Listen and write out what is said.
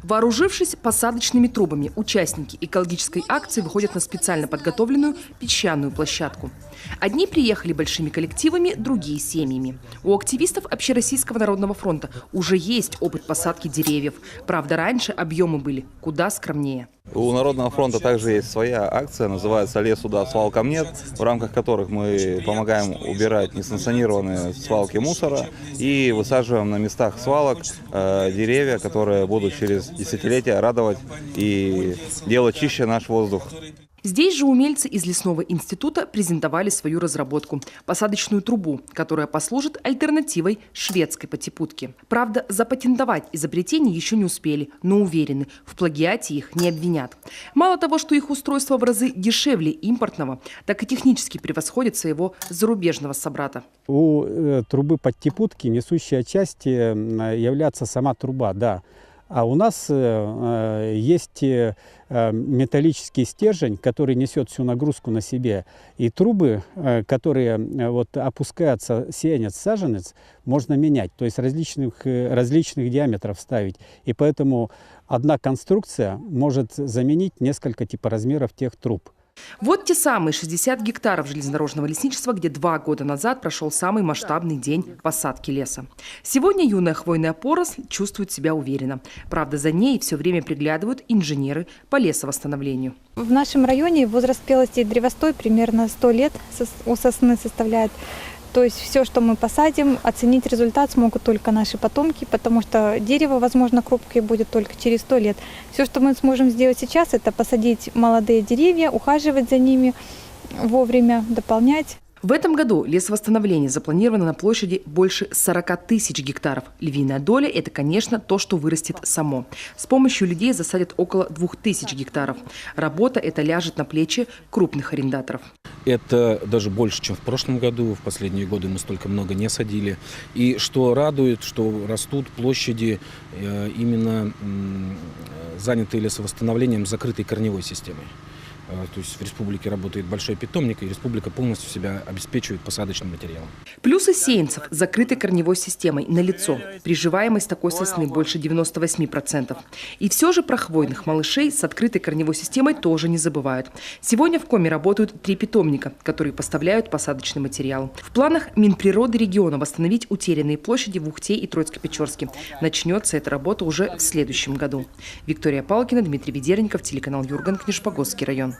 Вооружившись посадочными трубами, участники экологической акции выходят на специально подготовленную песчаную площадку. Одни приехали большими коллективами, другие – семьями. У активистов Общероссийского народного фронта уже есть опыт посадки деревьев. Правда, раньше объемы были куда скромнее. У Народного фронта также есть своя акция, называется «Лесу да, свалкам нет», в рамках которых мы помогаем убирать несанкционированные свалки мусора и высаживаем на местах свалок деревья, которые будут через десятилетия радовать и делать чище наш воздух. Здесь же умельцы из Лесного института презентовали свою разработку – посадочную трубу, которая послужит альтернативой шведской патипутке. Правда, запатентовать изобретение еще не успели, но уверены, в плагиате их не обвинят. Мало того, что их устройство в разы дешевле импортного, так и технически превосходит своего зарубежного собрата. У трубы патипутки несущая часть является сама труба, да. А у нас есть металлический стержень, который несет всю нагрузку на себе. И трубы, которые вот опускаются сеянец, саженец, можно менять. То есть различных диаметров ставить. И поэтому одна конструкция может заменить несколько типа размеров тех труб. Вот те самые 60 гектаров железнодорожного лесничества, где 2 года назад прошел самый масштабный день посадки леса. Сегодня юная хвойная поросль чувствует себя уверенно. Правда, за ней все время приглядывают инженеры по лесовосстановлению. В нашем районе возраст спелости древостой примерно 100 лет у сосны составляет. То есть все, что мы посадим, оценить результат смогут только наши потомки, потому что дерево, возможно, крупкое будет только через 100 лет. Все, что мы сможем сделать сейчас, это посадить молодые деревья, ухаживать за ними вовремя, дополнять. В этом году лесовосстановление запланировано на площади больше 40 тысяч гектаров. Львиная доля – это, конечно, то, что вырастет само. С помощью людей засадят около 2000 гектаров. Работа эта ляжет на плечи крупных арендаторов. Это даже больше, чем в прошлом году. В последние годы мы столько много не садили. И что радует, что растут площади именно занятые лесовосстановлением закрытой корневой системой. То есть в республике работает большой питомник, и республика полностью себя обеспечивает посадочным материалом. Плюсы сеянцев с закрытой корневой системой налицо. Приживаемость такой сосны больше 98%. И все же про хвойных малышей с открытой корневой системой тоже не забывают. Сегодня в Коми работают 3 питомника, которые поставляют посадочный материал. В планах Минприроды региона восстановить утерянные площади в Ухте и Троицко-Печорске. Начнется эта работа уже в следующем году. Виктория Палкина, Дмитрий Ведерников, телеканал Юрган, Книжпогосский район.